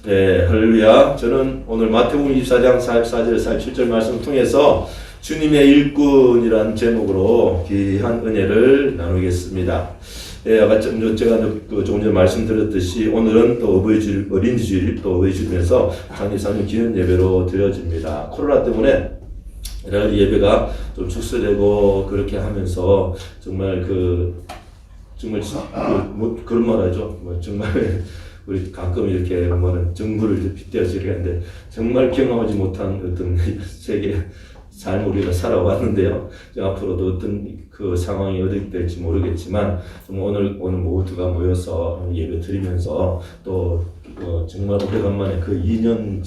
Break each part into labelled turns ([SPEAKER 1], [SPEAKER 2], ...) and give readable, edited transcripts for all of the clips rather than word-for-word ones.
[SPEAKER 1] 네, 할렐루야. 저는 오늘 마태복음 24장 44절, 47절 말씀을 통해서 주님의 일꾼이라는 제목으로 귀한 은혜를 나누겠습니다. 예, 아까 제가 조금 전에 말씀드렸듯이 오늘은 또 어린이주일, 또 어버이주일에서 장례상년 기념 예배로 드려집니다. 코로나 때문에 여러 가지 예배가 좀 축소되고 그렇게 하면서 정말 그런 말 하죠. 정말 우리 가끔 이렇게 뭐는 정부를 빗대어서 이렇게 하는데 정말 경험하지 못한 어떤 세계 삶을 우리가 살아왔는데요. 앞으로도 어떤 그 상황이 어떻게 될지 모르겠지만 오늘 모두가 모여서 예배 드리면서 또 정말 오래간만에 그 2년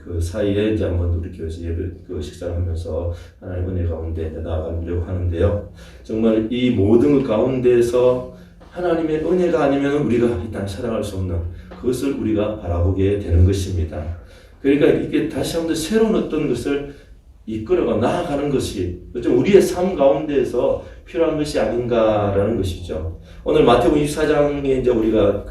[SPEAKER 1] 그 사이에 이제 한번 우리 교회에서 예배 식사를 하면서 하나님 은혜 가운데 나아가려고 하는데요. 정말 이 모든 것 가운데서 하나님의 은혜가 아니면 우리가 이 땅에 살아갈 수 없는 그것을 우리가 바라보게 되는 것입니다. 그러니까 이게 다시 한번 새로운 어떤 것을 이끌어가 나아가는 것이 좀 우리의 삶 가운데에서 필요한 것이 아닌가라는 것이죠. 오늘 마태복음 24장에 이제 우리가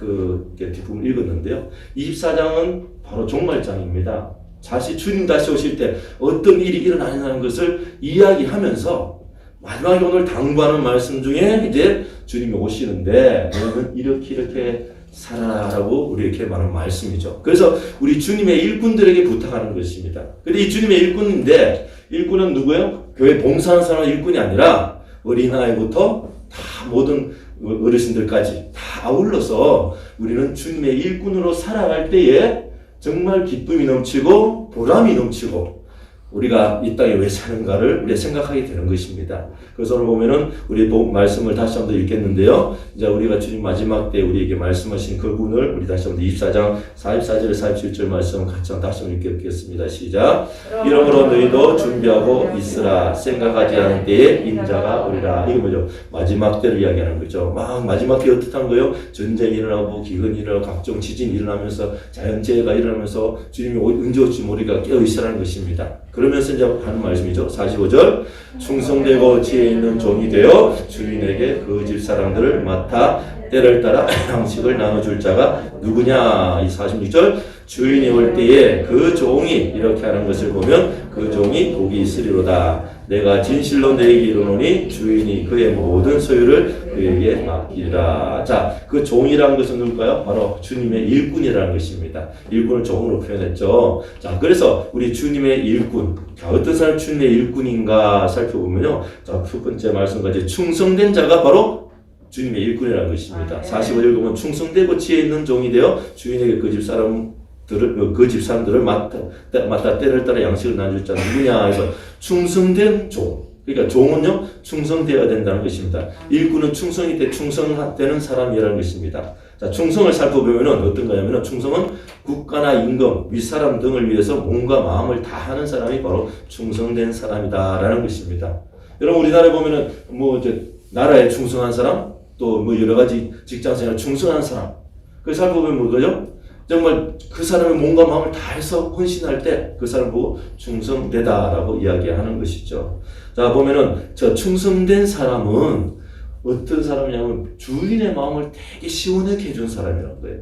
[SPEAKER 1] 뒷부분 읽었는데요. 24장은 바로 종말장입니다. 다시 주님 다시 오실 때 어떤 일이 일어나는 것을 이야기하면서 마지막에 오늘 당부하는 말씀 중에 이제 주님이 오시는데 너는 이렇게 살아라라고 우리에게 말하는 말씀이죠. 그래서 우리 주님의 일꾼들에게 부탁하는 것입니다. 근데 이 주님의 일꾼인데 일꾼은 누구예요? 교회 봉사하는 사람은 일꾼이 아니라 어린아이부터 다 모든 어르신들까지 다 아울러서 우리는 주님의 일꾼으로 살아갈 때에 정말 기쁨이 넘치고 보람이 넘치고 우리가 이 땅에 왜 사는가를 우리가 생각하게 되는 것입니다. 그래서 오늘 보면은 우리 말씀을 다시 한번 읽겠는데요. 이제 우리가 주님 마지막 때 우리에게 말씀하신 그분을 우리 다시 한번 24장 44절 47절 말씀 같이 다시 한번 읽겠습니다. 시작. 이러므로 너희도 준비하고 있으라. 생각하지 않은 때에 인자가 오리라. 이게 뭐죠? 마지막 때를 이야기하는 거죠. 막 마지막 때 어떻단 거예요? 전쟁이 일어나고 기근이 일어나고 각종 지진이 일어나면서 자연재해가 일어나면서 주님이 언제 올지 우리가 깨어 있으라는 것입니다. 그러면서 이제 하는 말씀이죠. 45절. 충성되고 지혜 있는 종이 되어 주인에게 그 집 사람들을 맡아 때를 따라 양식을 나눠줄 자가 누구냐. 이 46절. 주인이 올 때에 그 종이 이렇게 하는 것을 보면 그 종이 복이 있으리로다. 내가 진실로 너에게 이르노니 주인이 그의 모든 소유를 그에게 맡기리라. 자, 그 종이라는 것은 누굴까요? 바로 주님의 일꾼이라는 것입니다. 일꾼을 종으로 표현했죠. 자, 그래서 우리 주님의 일꾼, 자, 어떤 사람이 주님의 일꾼인가 살펴보면요. 자, 첫 번째 말씀까지 충성된 자가 바로 주님의 일꾼이라는 것입니다. 45절 보면 충성되고 지혜 있는 종이 되어 주인에게 그 집 사람들을 맡아 때를 따라 양식을 나눠줄 자는 누구냐 해서 충성된 종. 그러니까 종은요 충성되어야 된다는 것입니다. 일꾼은 충성되는 사람이라는 것입니다. 자, 충성을 살펴보면은 어떤가 하면은 충성은 국가나 임금, 윗사람 등을 위해서 몸과 마음을 다하는 사람이 바로 충성된 사람이다라는 것입니다. 여러분 우리나라에 보면은 나라에 충성한 사람, 또 여러 가지 직장생활 충성한 사람, 그 살펴보면 뭐죠? 정말 그 사람의 몸과 마음을 다해서 헌신할 때 그 사람 보고 충성되다라고 이야기하는 것이죠. 자, 보면은 저 충성된 사람은 어떤 사람이냐면 주인의 마음을 되게 시원하게 해준 사람이라는 거예요.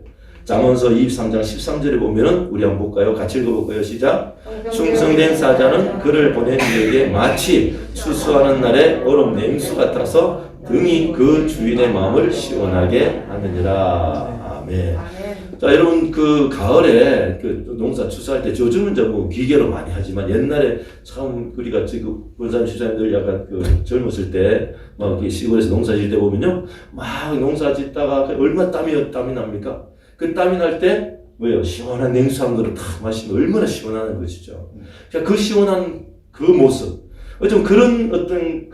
[SPEAKER 1] 잠언서 23장 13절에 보면은 우리 한번 볼까요? 같이 읽어볼까요? 시작. 충성된 사자는 그를 보낸 이에게 마치 추수하는 날에 얼음 냉수 같아서 등이 그 주인의 마음을 시원하게 하느니라. 아멘. 자, 여러분 그 가을에 농사 추수할 때 요즘은 기계로 많이 하지만 옛날에 참 우리가 지금 군산 집사님들 약간 젊었을 때 막 시골에서 농사 질 때 보면요, 막 농사 짓다가 얼마나 땀이 납니까? 그 땀이 날 때 시원한 냉수 한 그릇 탁 마시면 얼마나 시원한 것이죠. 그 시원한 그 모습. 좀 그런 어떤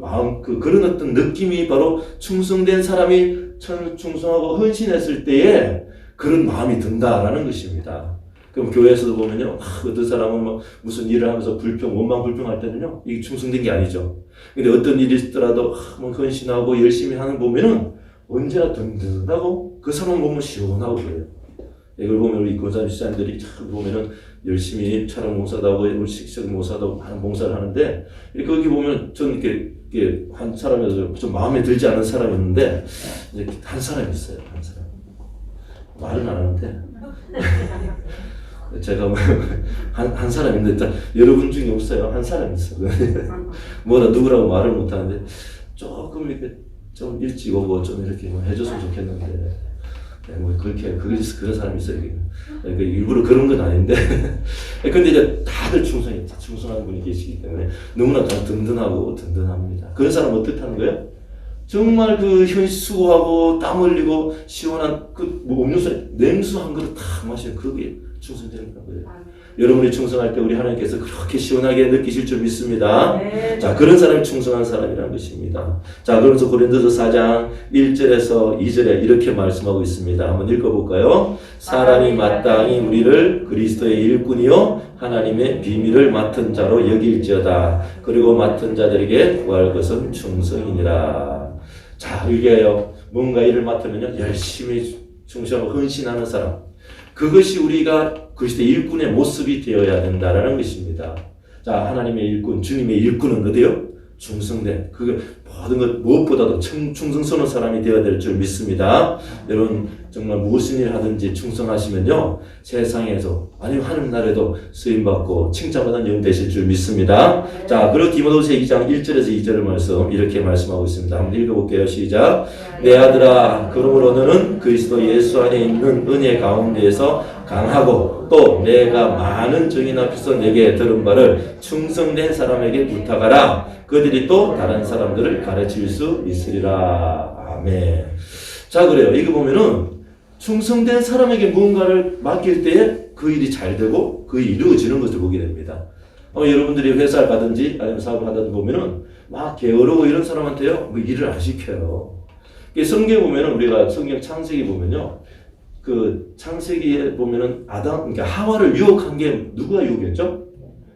[SPEAKER 1] 마음, 그런 어떤 느낌이 바로 충성된 사람이 충성하고 헌신했을 때에 그런 마음이 든다라는 것입니다. 그럼 교회에서도 보면요, 어떤 사람은 무슨 일을 하면서 원망 불평할 때는요, 이게 충성된 게 아니죠. 근데 어떤 일이 있더라도 헌신하고 열심히 하는 보면은 언제나 든든하고 그 사람 보면 시원하고 그래요. 이걸 보면 우리 권사님 시장들이 참 보면은 열심히 차량 봉사도 하고 식식 봉사도 하는 봉사를 하는데 거기 보면 전 이렇게 한 사람에서 좀 마음에 들지 않은 사람이 있는데 이제 한 사람이 있어요. 한 사람. 말은 안 하는데. 제가 한 사람 있는데 여러분 중에 없어요. 한 사람 있어. 뭐라 누구라고 말을 못 하는데 조금 이렇게 좀 일찍 오고 좀 이렇게 뭐 해줬으면 좋겠는데 뭐 그렇게 그런 사람이 있어요. 그러니까 일부러 그런 건 아닌데 근데 이제 다들 충성한 분이 계시기 때문에 너무나 든든합니다. 그런 사람 어떻다는 거예요? 정말 그 수고하고 땀 흘리고 시원한 뭐 음료수 냉수 한 그릇 탁 마시면 그게 충성되는 거예요. 여러분이 충성할 때 우리 하나님께서 그렇게 시원하게 느끼실 줄 믿습니다. 네. 자, 그런 사람이 충성한 사람이라는 것입니다. 자, 그러면서 고린도서 4장 1절에서 2절에 이렇게 말씀하고 있습니다. 한번 읽어볼까요? 사람이 마땅히 우리를 그리스도의 일꾼이요 하나님의 비밀을 맡은 자로 여길지어다. 그리고 맡은 자들에게 구할 것은 충성이니라. 자, 이게요. 뭔가 일을 맡으면요 열심히 충성하고 헌신하는 사람. 그것이 우리가 그리스도의 일꾼의 모습이 되어야 된다라는 것입니다. 자, 하나님의 일꾼, 주님의 일꾼은 어디요? 충성된, 그 모든 것 무엇보다도 충성스러운 사람이 되어야 될 줄 믿습니다. 여러분 정말 무슨 일 하든지 충성하시면요 세상에서 아니면 하늘 나라에도 쓰임받고 칭찬받는 영 되실 줄 믿습니다. 자, 그리고 디모데후서 2장 1절에서 2절의 말씀 이렇게 말씀하고 있습니다. 한번 읽어볼게요. 시작. 내 아들아, 그러므로 너는 그리스도 예수 안에 있는 은혜 가운데에서 강하고 또 내가 많은 정인 앞에서 내게 들은 바를 충성된 사람에게 부탁하라. 그들이 또 다른 사람들을 가르칠 수 있으리라. 아멘. 자, 그래요. 이거 보면은 충성된 사람에게 무언가를 맡길 때에 그 일이 잘 되고 그 일이 이루어지는 것을 보게 됩니다. 여러분들이 회사를 가든지 아니면 사업을 하든 보면은 막 게으르고 이런 사람한테요 뭐 일을 안 시켜요. 성경에 보면은 우리가 성경 창세기 보면요. 그 창세기에 보면은 그러니까 하와를 유혹한 게 누가 유혹했죠?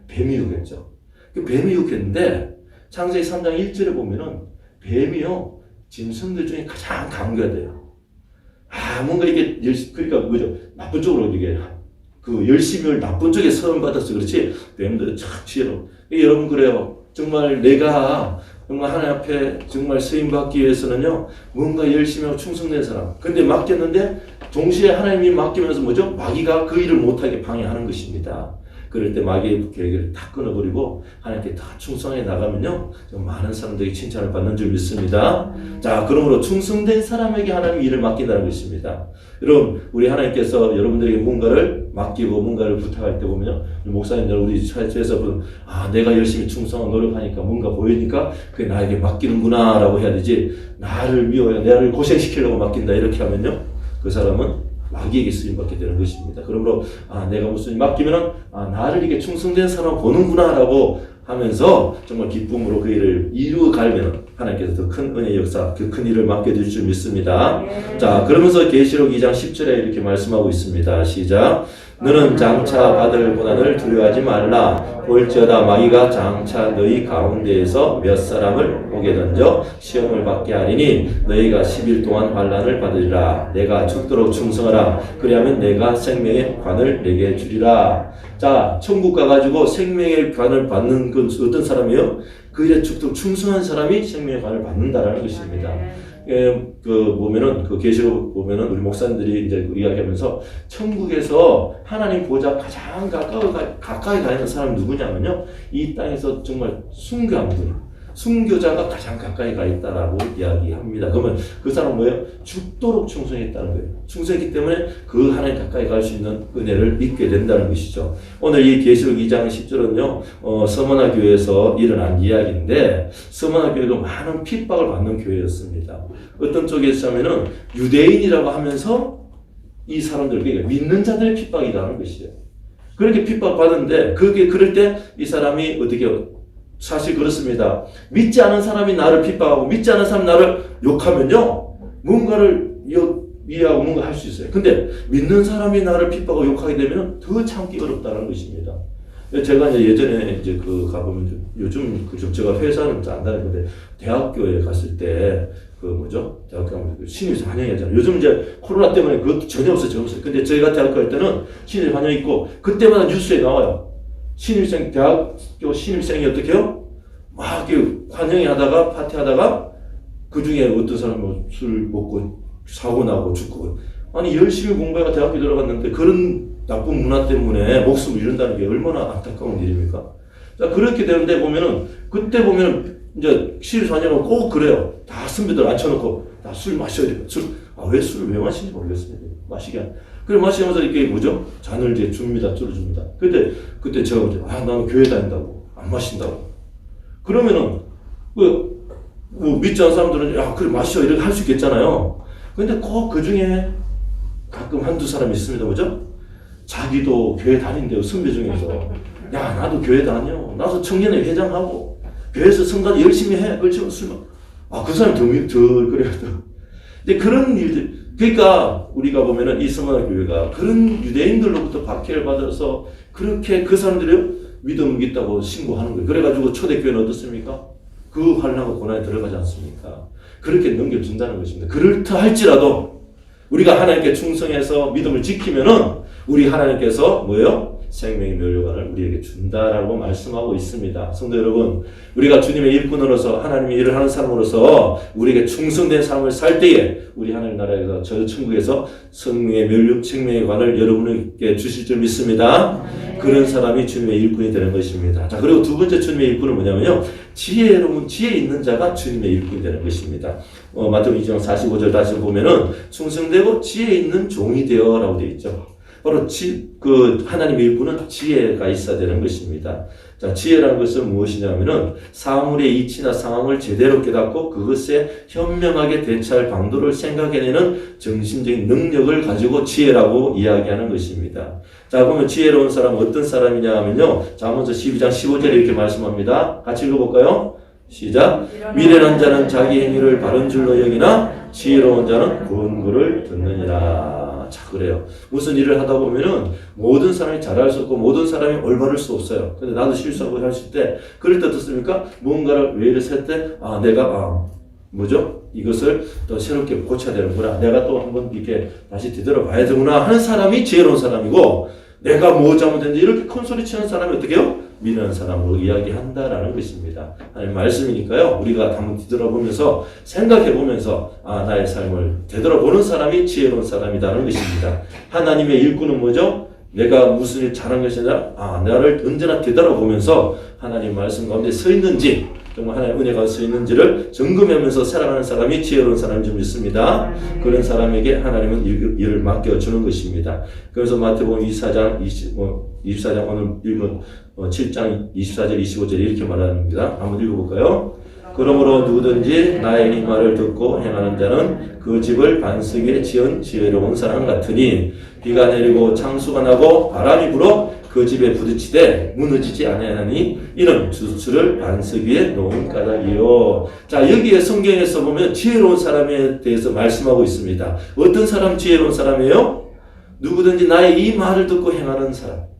[SPEAKER 1] 뱀이 유혹했죠. 그 뱀이 유혹했는데 창세기 3장 1절에 보면은 뱀이요 짐승들 중에 가장 강교돼요. 뭔가 이게 그러니까 뭐죠? 나쁜 쪽으로 이게 그 열심을 나쁜 쪽에 선받아서 그렇지 뱀도 참 지혜로. 여러분 그래요. 정말 내가 정말 하나님 앞에 정말 쓰임받기 위해서는요 뭔가 열심히 하고 충성된 사람. 근데 맡겼는데 동시에 하나님이 맡기면서 뭐죠? 마귀가 그 일을 못하게 방해하는 것입니다. 그럴 때 마귀의 계획을 다 끊어버리고 하나님께 다 충성해 나가면요 많은 사람들이 칭찬을 받는 줄 믿습니다. 자, 그러므로 충성된 사람에게 하나님이 일을 맡긴다는 것입니다. 여러분 우리 하나님께서 여러분들에게 뭔가를 맡기고 뭔가를 부탁할 때 보면요 목사님들 우리 차에서 내가 열심히 충성하고 노력하니까 뭔가 보이니까 그게 나에게 맡기는구나 라고 해야 되지 나를 미워해 나를 고생시키려고 맡긴다 이렇게 하면요 그 사람은 마귀에게 쓰임받게 되는 것입니다. 그러므로 내가 무슨 일 맡기면은 나를 이게 충성된 사람 보는구나 라고 하면서 정말 기쁨으로 그 일을 이루어가면 하나님께서 더 큰 은혜의 역사, 그 큰 일을 맡겨줄 줄 믿습니다. 자, 그러면서 계시록 2장 10절에 이렇게 말씀하고 있습니다. 시작. 너는 장차 받을 고난을 두려워하지 말라. 볼지어다 마귀가 장차 너희 가운데에서 몇 사람을 목에 던져 시험을 받게 하리니 너희가 10일 동안 환난을 받으리라. 내가 죽도록 충성하라. 그리하면 내가 생명의 관을 내게 주리라. 자, 천국 가가지고 생명의 관을 받는 건 어떤 사람이에요? 그 일에 죽도록 충성한 사람이 생명의 관을 받는다라는 것입니다. 보면은, 계시록 보면은, 우리 목사님들이 이제 이야기하면서, 천국에서 하나님 보좌 가장 가까이 가 있는 사람이 누구냐면요, 이 땅에서 정말 순교자가 가장 가까이 가 있다라고 이야기합니다. 그러면 그 사람은 뭐예요? 죽도록 충성했다는 거예요. 충성했기 때문에 그 하나님 가까이 갈 수 있는 은혜를 입게 된다는 것이죠. 오늘 이 계시록 2장 10절은요, 서머나 교회에서 일어난 이야기인데, 서머나 교회가 많은 핍박을 받는 교회였습니다. 어떤 쪽에서 하면은 유대인이라고 하면서 이 사람들, 그러니까 믿는 자들의 핍박이라는 것이에요. 그렇게 핍박받는데, 그럴 때 이 사람이 어떻게 사실 그렇습니다. 믿지 않은 사람이 나를 핍박하고 믿지 않은 사람이 나를 욕하면요. 뭔가를 이해하고 뭔가 할 수 있어요. 근데 믿는 사람이 나를 핍박하고 욕하게 되면 더 참기 어렵다는 것입니다. 제가 이제 예전에 이제 가보면 요즘 제가 회사는 안 다니는데 대학교에 갔을 때 대학교 가면 신입생 환영회잖아요. 요즘 이제 코로나 때문에 그것도 전혀 없어요. 근데 저희가 대학교 할 때는 신입 환영 있고 그때마다 뉴스에 나와요. 대학교 신입생이 어떻게 해요? 막 환영회 하다가 파티 하다가 그 중에 어떤 사람은 술 먹고 사고 나고 죽고 아니 열심히 공부해가 대학교 들어갔는데 그런 나쁜 문화 때문에 목숨을 잃는다는 게 얼마나 안타까운 일입니까? 자, 그렇게 되는데 보면은 그때 보면은 이제 시류사녀가 꼭 그래요. 다 선배들 앉혀놓고 다 술 마셔야 돼. 왜 술을 왜 마시는지 모르겠습니다. 마시게 한. 그래 마시면서 이렇게 뭐죠? 잔을 이제 줍니다. 줄여줍니다. 그때 제가 이제 나는 교회 다닌다고 안 마신다고. 그러면은 뭐 믿지 않는 사람들은 야 그래 마셔 이렇게 할 수 있겠잖아요. 근데 꼭 그 중에 가끔 한두 사람이 있습니다. 뭐죠? 자기도 교회 다닌대요. 선배 중에서. 야 나도 교회 다녀. 나도 청년회 회장하고 교회에서 성가 열심히 해. 그렇지만 술 그 사람이 더 그래요. 근데 그런 일들 그러니까 우리가 보면은 이 성화교회가 그런 유대인들로부터 박해를 받아서 그렇게 그 사람들이 믿음을 있다고 신고하는 거예요. 그래가지고 초대교회는 어떻습니까? 그 환난과 고난에 들어가지 않습니까? 그렇게 넘겨준다는 것입니다. 그렇다 할지라도 우리가 하나님께 충성해서 믿음을 지키면은 우리 하나님께서 뭐예요? 생명의 면류관을 우리에게 준다라고 말씀하고 있습니다. 성도 여러분, 우리가 주님의 일꾼으로서 하나님의 일을 하는 사람으로서 우리에게 충성된 삶을 살 때에 우리 하나님 나라에서 저 천국에서 생명의 면류, 생명의 관을 여러분에게 주실 줄 믿습니다. 그런 사람이 주님의 일꾼이 되는 것입니다. 자, 그리고 두 번째 주님의 일꾼은 뭐냐면요. 지혜로운 지혜 있는 자가 주님의 일꾼이 되는 것입니다. 마태복음 2장 45절 다시 보면은 충성되고 지혜 있는 종이 되어라고 되어 있죠. 바로 하나님의 일꾼은 지혜가 있어야 되는 것입니다. 자, 지혜라는 것은 무엇이냐면은 사물의 이치나 상황을 제대로 깨닫고 그것에 현명하게 대처할 방도를 생각해내는 정신적인 능력을 가지고 지혜라고 이야기하는 것입니다. 자, 그러면 지혜로운 사람은 어떤 사람이냐 하면요. 자, 먼저 12장 15절에 이렇게 말씀합니다. 같이 읽어볼까요? 시작. 미련한 자는 자기 행위를 바른 줄로 여기나 지혜로운 자는 권고를 듣느니라. 자, 그래요. 무슨 일을 하다 보면은 모든 사람이 잘할 수 없고 모든 사람이 올바를 수 없어요. 근데 나도 실수하고 할 수 있을 때 그럴 때 어떻습니까? 뭔가를 왜 이래서 할 때 내가 뭐죠? 이것을 또 새롭게 고쳐야 되는구나. 내가 또 한번 이렇게 다시 되돌아봐야 되구나 하는 사람이 지혜로운 사람이고 내가 뭐 잘못했는지 이렇게 큰 소리 치는 사람이 어떻게 해요? 미련한 사람으로 이야기한다라는 것입니다. 하나님 말씀이니까요. 우리가 한번 뒤돌아보면서 생각해보면서 나의 삶을 되돌아보는 사람이 지혜로운 사람이라는 것입니다. 하나님의 일꾼은 뭐죠? 내가 무슨 일 잘한 것이 아니라 나를 언제나 되돌아보면서 하나님 말씀 가운데 서 있는지 정말 하나님의 은혜가 서 있는지를 점검하면서 살아가는 사람이 지혜로운 사람인 줄 믿습니다. 그런 사람에게 하나님은 일을 맡겨주는 것입니다. 그래서 마태복음 24장 오늘 읽은 7장 24절 25절에 이렇게 말합니다. 한번 읽어볼까요? 그러므로 누구든지 나의 이 말을 듣고 행하는 자는 그 집을 반석 위에 지은 지혜로운 사람 같으니 비가 내리고 창수가 나고 바람이 불어 그 집에 부딪히되 무너지지 아니하니 이는 주수를 반석 위에 놓은 까닭이요. 자, 여기에 성경에서 보면 지혜로운 사람에 대해서 말씀하고 있습니다. 어떤 사람 지혜로운 사람이에요? 누구든지 나의 이 말을 듣고 행하는 사람.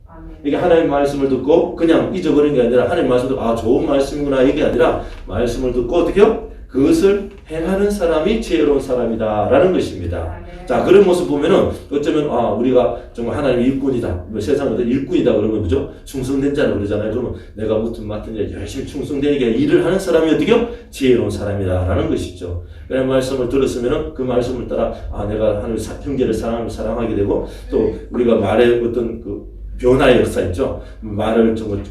[SPEAKER 1] 이게 하나님의 말씀을 듣고 그냥 잊어버린 게 아니라 하나님의 말씀을 듣고 좋은 말씀이구나 이게 아니라 말씀을 듣고 어떻게 해요? 그것을 행하는 사람이 지혜로운 사람이다라는 것입니다. 자, 그런 모습 보면은 어쩌면 우리가 정말 하나님의 일꾼이다. 세상에서 일꾼이다 그러면 뭐죠? 충성된 자라고 그러잖아요. 그러면 내가 맡은 일 열심히 충성되게 일을 하는 사람이 어떻게 해요? 지혜로운 사람이다라는 것이죠. 그런 말씀을 들었으면은 그 말씀을 따라 내가 하나님 형제를 사랑하게 되고 또 우리가 말의 어떤 그 변화의 역사 있죠. 말을 정말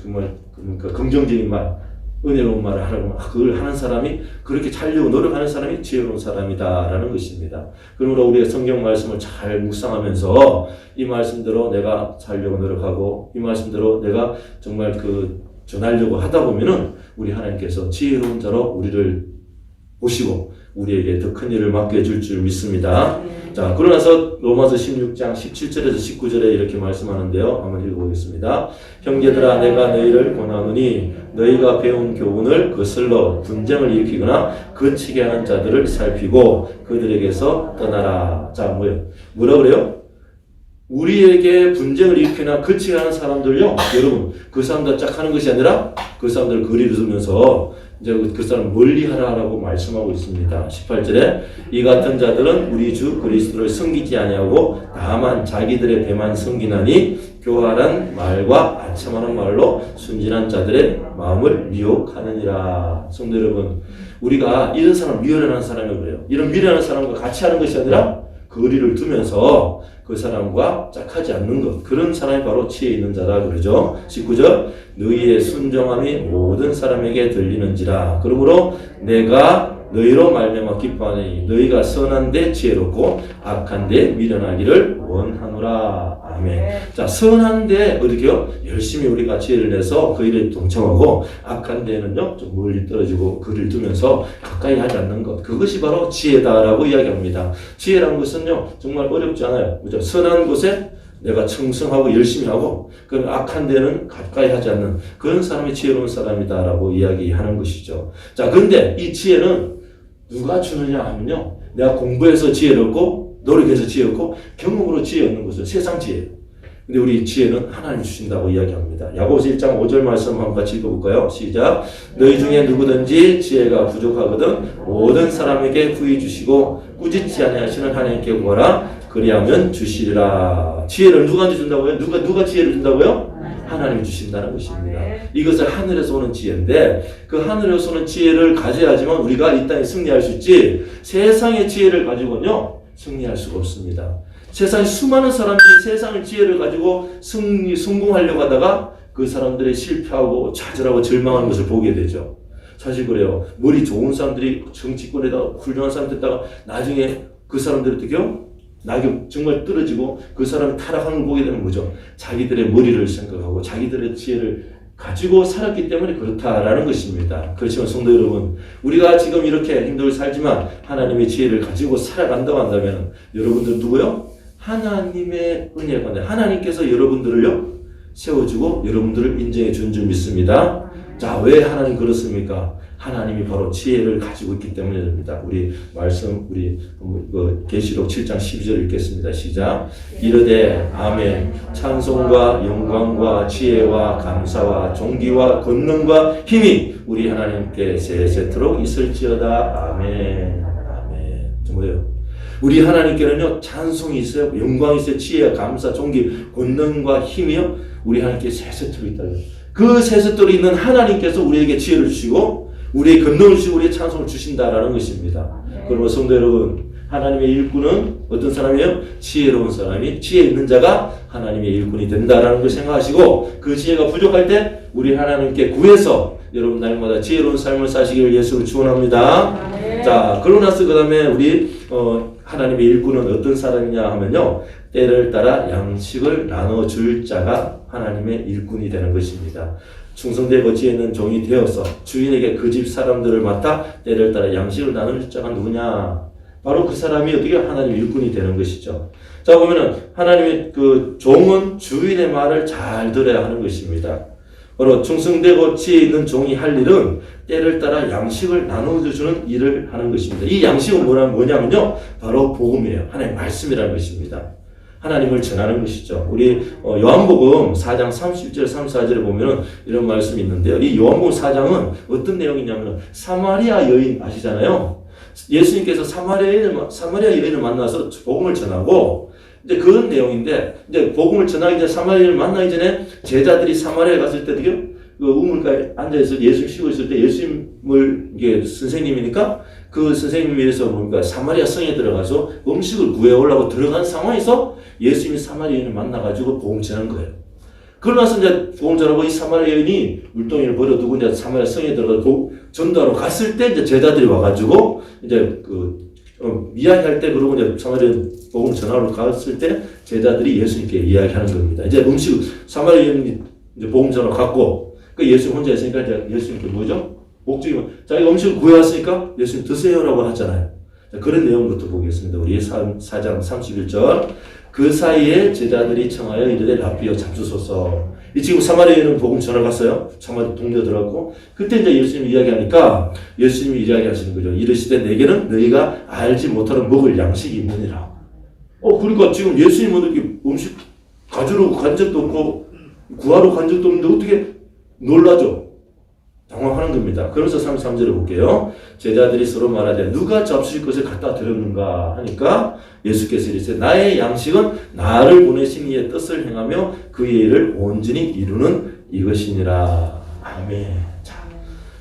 [SPEAKER 1] 긍정적인 말, 은혜로운 말을 하려고 그걸 하는 사람이 그렇게 살려고 노력하는 사람이 지혜로운 사람이다라는 것입니다. 그러므로 우리가 성경 말씀을 잘 묵상하면서 이 말씀대로 내가 살려고 노력하고 이 말씀대로 내가 정말 전하려고 하다 보면은 우리 하나님께서 지혜로운 자로 우리를 보시고 우리에게 더 큰 일을 맡겨줄 줄 믿습니다. 자, 그러나서 로마서 16장 17절에서 19절에 이렇게 말씀하는데요. 한번 읽어보겠습니다. 형제들아 내가 너희를 권하노니 너희가 배운 교훈을 거슬러 분쟁을 일으키거나 거치게 하는 자들을 살피고 그들에게서 떠나라. 자, 뭐라 그래요? 우리에게 분쟁을 일으키나 거치게 하는 사람들요. 여러분 그 사람들 짝 하는 것이 아니라 그 사람들 거리를 두면서 이제 그 사람 멀리 하라라고 말씀하고 있습니다. 18절에 이 같은 자들은 우리 주 그리스도를 섬기지 아니하고 다만 자기들의 배만 섬기나니 교활한 말과 아첨하는 말로 순진한 자들의 마음을 미혹하느니라. 성도 여러분, 우리가 이런 사람 미련한 사람이 그래요. 이런 미련한 사람과 같이 하는 것이 아니라 거리를 두면서 그 사람과 짝하지 않는 것, 그런 사람이 바로 지혜 있는 자다 그러죠. 19절 너희의 순종함이 모든 사람에게 들리는지라. 그러므로 내가 너희로 말미암아 기뻐하니 너희가 선한데 지혜롭고 악한데 미련하기를 원하노라. 아멘. 자, 선한데 어떻게요? 열심히 우리가 지혜를 내서 그 일에 동참하고, 악한 데는요 좀 멀리 떨어지고 거리를 두면서 가까이 하지 않는 것, 그것이 바로 지혜다라고 이야기합니다. 지혜라는 것은요 정말 어렵지 않아요. 그죠? 선한 곳에 내가 충성하고 열심히 하고, 그 악한 데는 가까이 하지 않는 그런 사람이 지혜로운 사람이다라고 이야기하는 것이죠. 자, 근데 이 지혜는 누가 주느냐 하면요, 내가 공부해서 지혜롭고 노력해서 지혜롭고 경험으로 지혜 얻는 것은 세상 지혜예요. 근데 우리 지혜는 하나님 주신다고 이야기합니다. 야고보서 1장 5절 말씀 한번 같이 읽어볼까요? 시작. 너희 중에 누구든지 지혜가 부족하거든 모든 사람에게 부히 주시고 꾸짖지 아니하시는 하나님께 구하라. 그리하면 주시리라. 지혜를 누구한테 준다고요? 누가 지혜를 준다고요? 하나님이 주신다는 것입니다. 이것은 하늘에서 오는 지혜인데, 그 하늘에서 오는 지혜를 가져야지만 우리가 이 땅에 승리할 수 있지, 세상의 지혜를 가지고는요 승리할 수가 없습니다. 세상에 수많은 사람들이 세상의 지혜를 가지고 성공하려고 하다가 그 사람들이 실패하고 좌절하고 절망하는 것을 보게 되죠. 사실 그래요. 머리 좋은 사람들이 정치권에다가 훌륭한 사람 됐다가 나중에 그 사람들이 어떻게요? 낙엽 정말 떨어지고 그 사람이 타락하는 걸 보게 되면 뭐죠? 자기들의 머리를 생각하고 자기들의 지혜를 가지고 살았기 때문에 그렇다라는 것입니다. 그렇지만 성도 여러분, 우리가 지금 이렇게 힘들게 살지만 하나님의 지혜를 가지고 살아간다고 한다면 여러분들 누구요? 하나님의 은혜가 받는, 하나님께서 여러분들을요 세워주고 여러분들을 인정해 준 줄 믿습니다. 자, 왜 하나님 그렇습니까? 하나님이 바로 지혜를 가지고 있기 때문입니다. 우리 말씀, 우리 계시록 7장 12절 읽겠습니다. 시작. 이르되 아멘. 찬송과 영광과 지혜와 감사와 존귀와 권능과 힘이 우리 하나님께 세세토록 있을지어다. 아멘. 아멘. 뭐예요? 우리 하나님께는요 찬송이 있어요, 영광이 있어요, 지혜와 감사, 존귀, 권능과 힘이요 우리 하나님께 세세토록 있다. 그 세세토록 있는 하나님께서 우리에게 지혜를 주시고 우리의 권능을 주시고 우리의 찬송을 주신다라는 것입니다. 그러면 성도 여러분, 하나님의 일꾼은 어떤 사람이에요? 지혜로운 사람이, 지혜 있는 자가 하나님의 일꾼이 된다라는 걸 생각하시고, 그 지혜가 부족할 때 우리 하나님께 구해서 여러분 날마다 지혜로운 삶을 사시기를 예수로 축원합니다. 자, 그러고 나서 그 다음에 우리 하나님의 일꾼은 어떤 사람이냐 하면요, 때를 따라 양식을 나눠줄 자가 하나님의 일꾼이 되는 것입니다. 충성되고 지혜 있는 종이 되어서 주인에게 그 집 사람들을 맡아 때를 따라 양식을 나눌 자가 누구냐? 바로 그 사람이 어떻게 하나님의 일꾼이 되는 것이죠. 자, 보면은 하나님의 그 종은 주인의 말을 잘 들어야 하는 것입니다. 바로 충성되고 지혜 있는 종이 할 일은 때를 따라 양식을 나눠주는 일을 하는 것입니다. 이 양식은 뭐냐면요, 바로 복음이에요. 하나님의 말씀이라는 것입니다. 하나님을 전하는 것이죠. 우리 요한복음 4장 31절 34절에 보면은 이런 말씀이 있는데요. 이 요한복음 4장은 어떤 내용이냐면 사마리아 여인 아시잖아요. 예수님께서 사마리아 여인을 만나서 복음을 전하고, 이제 그런 내용인데, 이제 복음을 전하기 전에 사마리아 여인을 만나기 전에 제자들이 사마리아에 갔을 때 어떻게 그 우물가에 앉아서 예수님 쉬고 있을 때 예수님을 이게 선생님이니까 그 선생님 위해서 뭡니까 사마리아 성에 들어가서 음식을 구해오려고 들어간 상황에서 예수님이 사마리아 여인을 만나가지고 복음 전한 거예요. 그러고 나서 이제 복음 전하고 이 사마리아 여인이 물동이를 버려두고 이제 사마리아 성에 들어가서 전도하러 갔을 때 이제 제자들이 와가지고 이제 이야기할 때, 그러고 이제 사마리아 복음 전하러 갔을 때 제자들이 예수님께 이야기하는 겁니다. 이제 사마리아 여인이 이제 복음 전하러 갔고, 그 예수님 혼자 있으니까 이제 예수님께 뭐죠? 목적이 자기가 음식을 구해왔으니까 예수님 드세요라고 하잖아요. 자, 그런 내용부터 보겠습니다. 우리 4장 31절. 그 사이에 제자들이 청하여 이르되 랍비여 잡수소서. 이 지금 사마리아 여인은 복음 전하러 갔어요. 사마리아 동네 들어갔고, 그때 이제 예수님이 이야기하니까 예수님이 이야기하시는 거죠. 이르시되 내게는 너희가 알지 못하는 먹을 양식이 있느니라. 그러니까 지금 예수님은 이렇게 음식 가지러 간 적도 없고 구하러 간 적도 없는데 어떻게 놀라죠? 당황하는 겁니다. 그래서 33절에 볼게요. 제자들이 서로 말하되 누가 잡수실 것을 갖다 드렸는가 하니까 예수께서 이르시되 나의 양식은 나를 보내신 이의 뜻을 행하며 그의 일을 온전히 이루는 이것이니라. 아멘. 자,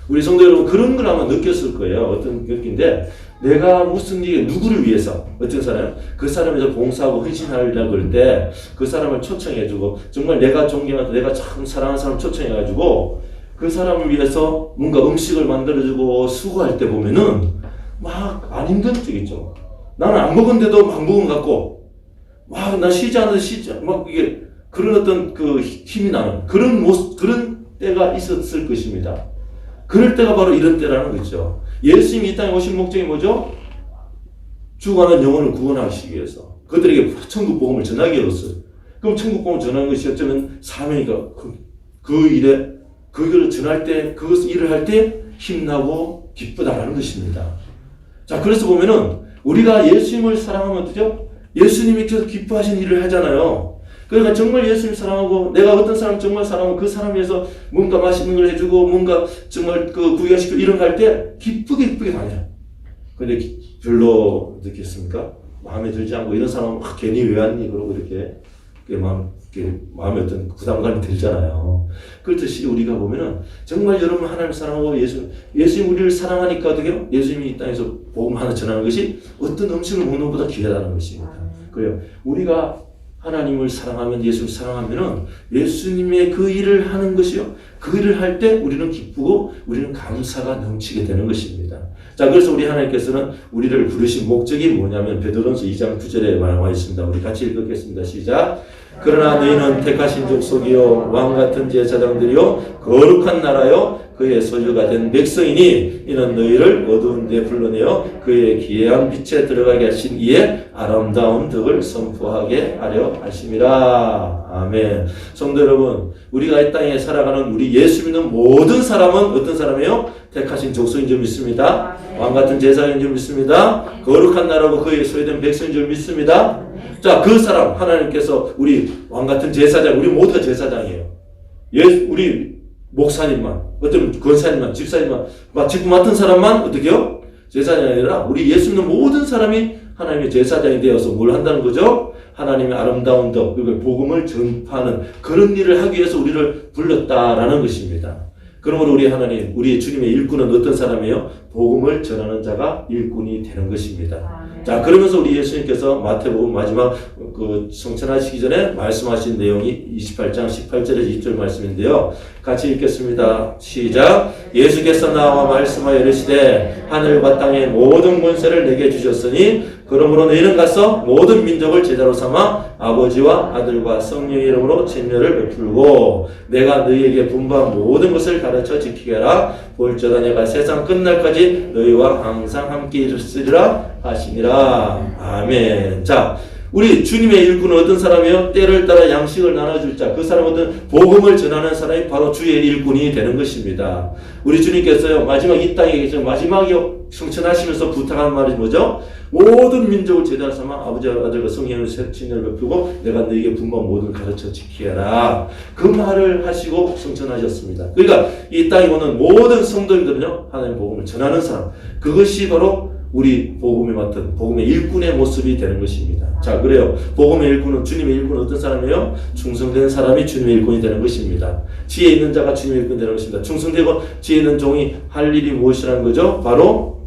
[SPEAKER 1] 우리 성도 여러분, 그런 걸 아마 느꼈을 거예요. 어떤 느낌인데, 내가 무슨 일, 누구를 위해서, 어떤 사람, 그 사람에서 봉사하고 헌신하려고 할 때 그 사람을 초청해주고, 정말 내가 존경하고 내가 참 사랑하는 사람 초청해가지고 그 사람을 위해서 뭔가 음식을 만들어주고 수고할 때 보면은 막 안 힘든 적 있죠. 나는 안 먹은데도 막 먹은 것 같고, 막 나 쉬지 않아도 막 이게 그런 어떤 그 힘이 나는 그런 모습, 그런 때가 있었을 것입니다. 그럴 때가 바로 이런 때라는 거죠. 예수님이 이 땅에 오신 목적이 뭐죠? 죽어가는 영혼을 구원하시기 위해서 그들에게 천국 복음을 전하기 위해서. 그럼 천국 복음을 전하는 것이 어쩌면 사명이가 그 일에 그걸 전할 때 그것을 일을 할 때 힘나고 기쁘다라는 것입니다. 자, 그래서 보면은 우리가 예수님을 사랑하면 어떠죠? 예수님이 계속 기뻐하신 일을 하잖아요. 그러니까 정말 예수님 사랑하고 내가 어떤 사람 정말 사랑하고 그 사람 위해서 뭔가 맛있는 걸 해주고 뭔가 정말 그 구경시키고 이런 거 할 때 기쁘게 다녀요. 근데 별로 어떻겠습니까? 마음에 들지 않고 이런 사람은 괜히 왜 왔니? 그러고 이렇게 마음에 어떤 부담감이 들잖아요. 그렇듯이 우리가 보면은 정말 여러분 하나님을 사랑하고 예수님 우리를 사랑하니까 어떻게 해요? 예수님이 이 땅에서 복음 하나 전하는 것이 어떤 음식을 먹는 것보다 귀하다는 것입니다. 그래요. 우리가 하나님을 사랑하면 예수를 사랑하면은 예수님의 그 일을 하는 것이요. 그 일을 할 때 우리는 기쁘고 우리는 감사가 넘치게 되는 것입니다. 자, 그래서 우리 하나님께서는 우리를 부르신 목적이 뭐냐면 베드로전서 2장 9절에 나와 있습니다. 우리 같이 읽겠습니다. 시작. 그러나 너희는 택하신 족속이요 왕 같은 제사장들이요 거룩한 나라요 그의 소유가 된 백성이니 이는 너희를 어두운 데 불러내어 그의 기이한 빛에 들어가게 하신 이의 아름다운 덕을 선포하게 하려 하심이라. 아멘. 성도 여러분, 우리가 이 땅에 살아가는 우리 예수 믿는 모든 사람은 어떤 사람이에요? 택하신 족속인 줄 믿습니다. 왕 같은 제사장인 줄 믿습니다. 거룩한 나라고 그의 소유된 백성인 줄 믿습니다. 자, 그 사람 하나님께서 우리 왕 같은 제사장, 우리 모두가 제사장이에요. 우리 목사님만, 어떤 권사님만, 집사님만, 직분 맡은 사람만 어떻게 해요? 제사장이 아니라 우리 예수 믿는 모든 사람이 하나님의 제사장이 되어서 뭘 한다는 거죠? 하나님의 아름다운 덕, 그리고 복음을 전파하는 그런 일을 하기 위해서 우리를 불렀다라는 것입니다. 그러므로 우리 하나님, 우리 주님의 일꾼은 어떤 사람이에요? 복음을 전하는 자가 일꾼이 되는 것입니다. 자, 그러면서 우리 예수님께서 마태복음 마지막 성천하시기 전에 말씀하신 내용이 28장 18절에서 20절 말씀인데요. 같이 읽겠습니다. 시작. 예수께서 나와 말씀하여 이르시되 하늘과 땅의 모든 권세를 내게 주셨으니 그러므로 너희는 가서 모든 민족을 제자로 삼아 아버지와 아들과 성령의 이름으로 진료를 베풀고 내가 너희에게 분부한 모든 것을 가르쳐 지키게 하라. 볼지어다 내가 세상 끝날까지 너희와 항상 함께 있으리라 하시니라. 아멘. 자, 우리 주님의 일꾼은 어떤 사람이요? 때를 따라 양식을 나눠줄 자. 그 사람은 어떤 복음을 전하는 사람이 바로 주의 일꾼이 되는 것입니다. 우리 주님께서요, 마지막 이 땅에 계셔 마지막에 성천하시면서 부탁한 말이 뭐죠? 모든 민족을 제자로 삼아 아버지와 아들과 성령의 친혈을 베푸고 내가 너희에게 분부한 모든 가르쳐 지키라. 그 말을 하시고 성천하셨습니다. 그러니까 이 땅에 오는 모든 성도님들은요, 하나님의 복음을 전하는 사람, 그것이 바로 우리 복음에 맡은 복음의 일꾼의 모습이 되는 것입니다. 자, 그래요. 복음의 일꾼은, 주님의 일꾼은 어떤 사람이에요? 충성된 사람이 주님의 일꾼이 되는 것입니다. 지혜 있는 자가 주님의 일꾼이 되는 것입니다. 충성되고 지혜 있는 종이 할 일이 무엇이라는 거죠? 바로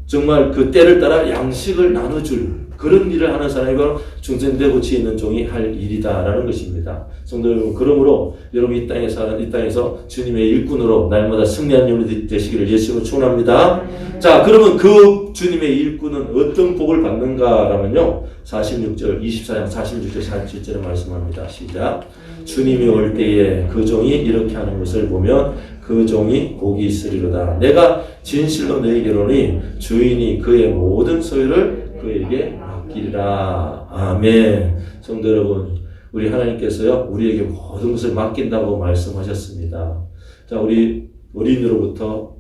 [SPEAKER 1] 정말 그 때를 따라 양식을 나눠줄 그런 일을 하는 사람이 바로 충성되고 지혜 있는 종이 할 일이다라는 것입니다. 성도 여러분, 그러므로 여러분 이 땅에서 주님의 일꾼으로 날마다 승리하는 영혼이 되시기를 예수님으로 축원합니다. 자, 그러면 그 주님의 일꾼은 어떤 복을 받는가라면요, 46절, 24장 46절 47절에 말씀합니다. 시작. 주님이 올 때에 그 종이 이렇게 하는 것을 보면 그 종이 복이 있으리로다. 내가 진실로 너희에게로니 주인이 그의 모든 소유를 그에게 맡기리라. 아멘. 성도 여러분, 우리 하나님께서요, 우리에게 모든 것을 맡긴다고 말씀하셨습니다. 자, 우리 어린이로부터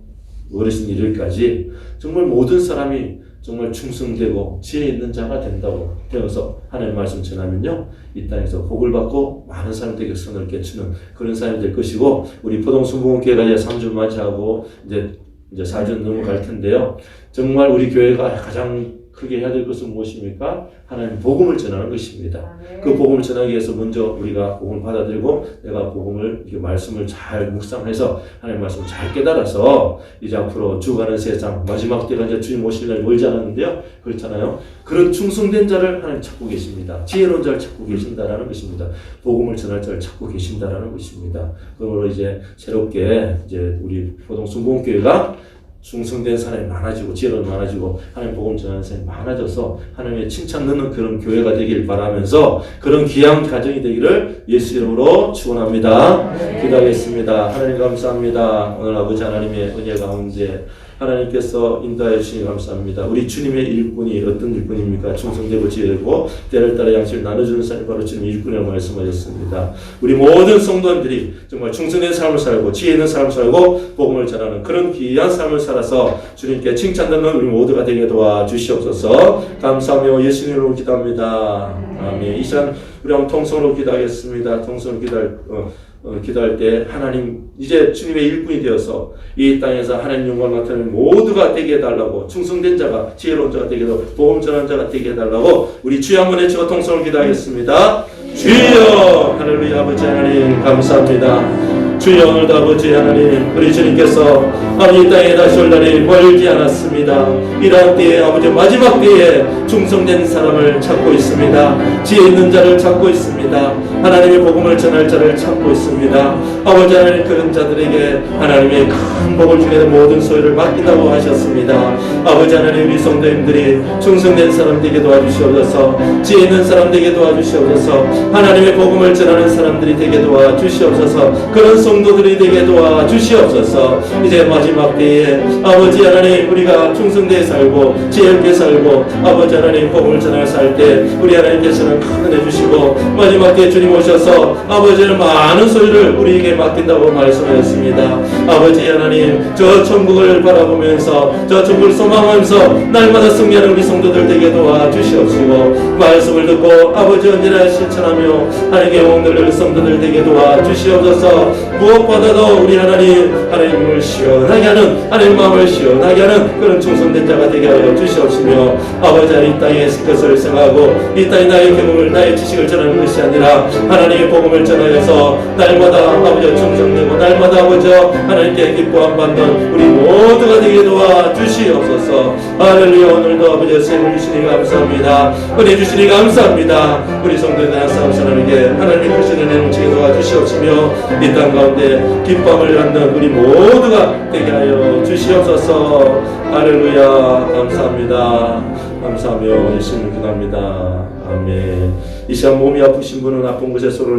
[SPEAKER 1] 어르신 이르기까지 정말 모든 사람이 정말 충성되고 지혜 있는 자가 된다고 되어서 하나님의 말씀 전하면요, 이 땅에서 복을 받고 많은 사람들에게 선을 깨치는 그런 사람이 될 것이고, 우리 포동순복음교회가 이제 3주 맞이하고 이제 4주 넘어갈 텐데요. 정말 우리 교회가 가장 크게 해야 될 것은 무엇입니까? 하나님 복음을 전하는 것입니다. 그 복음을 전하기 위해서 먼저 우리가 복음을 받아들이고 내가 복음을 이렇게 말씀을 잘 묵상해서 하나님 말씀을 잘 깨달아서 이제 앞으로 죽어가는 세상 마지막 때가 이제 주님 오실 날이 멀지 않았는데요. 그렇잖아요. 그런 충성된 자를 하나님 찾고 계십니다. 지혜로운 자를 찾고 계신다라는 것입니다. 복음을 전할 자를 찾고 계신다라는 것입니다. 그러므로 이제 새롭게 이제 우리 포동순복음교회가 충성된 사람이 많아지고 지혜로운 많아지고 하나님 복음 전하는 사람이 많아져서 하나님의 칭찬 넣는 그런 교회가 되길 바라면서 그런 귀한 가정이 되기를 예수 이름으로 축원합니다. 기도하겠습니다. 하나님 감사합니다. 오늘 아버지 하나님의 은혜 가운데 하나님께서 인도하여 주시니 감사합니다. 우리 주님의 일꾼이 어떤 일꾼입니까? 충성되고 지혜되고 때를 따라 양식을 나눠주는 사람이 바로 주님의 일꾼이라고 말씀하셨습니다. 우리 모든 성도들이 정말 충성된 삶을 살고 지혜 있는 삶을 살고 복음을 전하는 그런 귀한 삶을 살아서 주님께 칭찬받는 우리 모두가 되게 도와주시옵소서. 감사하며 예수님으로 기도합니다. 아멘. 이 시간 우리 한번 통성으로 기도하겠습니다. 통성으로 기도할 때 하나님 이제 주님의 일꾼이 되어서 이 땅에서 하나님 영광을 나타내는 모두가 되게 해달라고 충성된 자가 지혜로운 자가 되게 해달라고 복음 전하는 자가 되게 해달라고 우리 주여 한번 외치고 통성을 기도하겠습니다. 주여 할렐루야. 아버지 하나님 감사합니다. 주여 오늘도 아버지 하나님 우리 주님께서 아버지 이 땅에 다시 올 날이 멀지 않았습니다. 이러한 때에 아버지 마지막 때에 충성된 사람을 찾고 있습니다. 지혜 있는 자를 찾고 있습니다. 하나님의 복음을 전할 자를 찾고 있습니다. 아버지 하나님 그런 자들에게 하나님의 큰 복을 주게 된 모든 소유를 맡긴다고 하셨습니다. 아버지 하나님 우리 성도님들이 충성된 사람 되게 도와주시옵소서. 지혜 있는 사람 되게 도와주시옵소서. 하나님의 복음을 전하는 사람들이 되게 도와주시옵소서. 그런 성도들이 되게 도와주시옵소서. 이제 마지막 때에 아버지 하나님 우리가 충성되게 살고 지혜롭게 살고 아버지 하나님 복음을 전하며 살 때 우리 하나님께서는 큰 은혜 주시고 마지막 때에 주님 오셔서 아버지는 많은 소유를 우리에게 맡긴다고 말씀하셨습니다. 아버지 하나님 저 천국을 바라보면서 저 천국을 소망하면서 날마다 승리하는 우리 성도들 되게 도와주시옵시고 말씀을 듣고 아버지 언제나 실천하며 하나님의 영혼들 성도들 되게 도와주시옵소서. 무엇보다도 우리 하나님을 시원하게 하는 하나님 마음을 시원하게 하는 그런 충성된 자가 되게 하여 주시옵시며 아버지 하나님 이 땅에 것을 생각하고 이 땅에 나의 경험을 나의 지식을 전하는 것이 아니라 하나님의 복음을 전하여서 날마다 아버지 충성되고 날마다 아버지 하나님께 기뻐함 받는 우리 모두가 되게 도와주시옵소서. 할렐루야. 오늘도 아버지 세물 주시니 감사합니다. 은혜 주시니 감사합니다. 우리 성도들 한 사람 사람에게 하나님의 크신 은혜 넘치게 도와주시옵시며 이 땅 가운데 기쁨을 갖는 우리 모두가 되게 하여 주시옵소서. 할렐루야. 감사합니다. 감사하며 예수님을 기도합니다. 아멘. 이 시간 몸이 아프신 분은 아픈 곳에 손을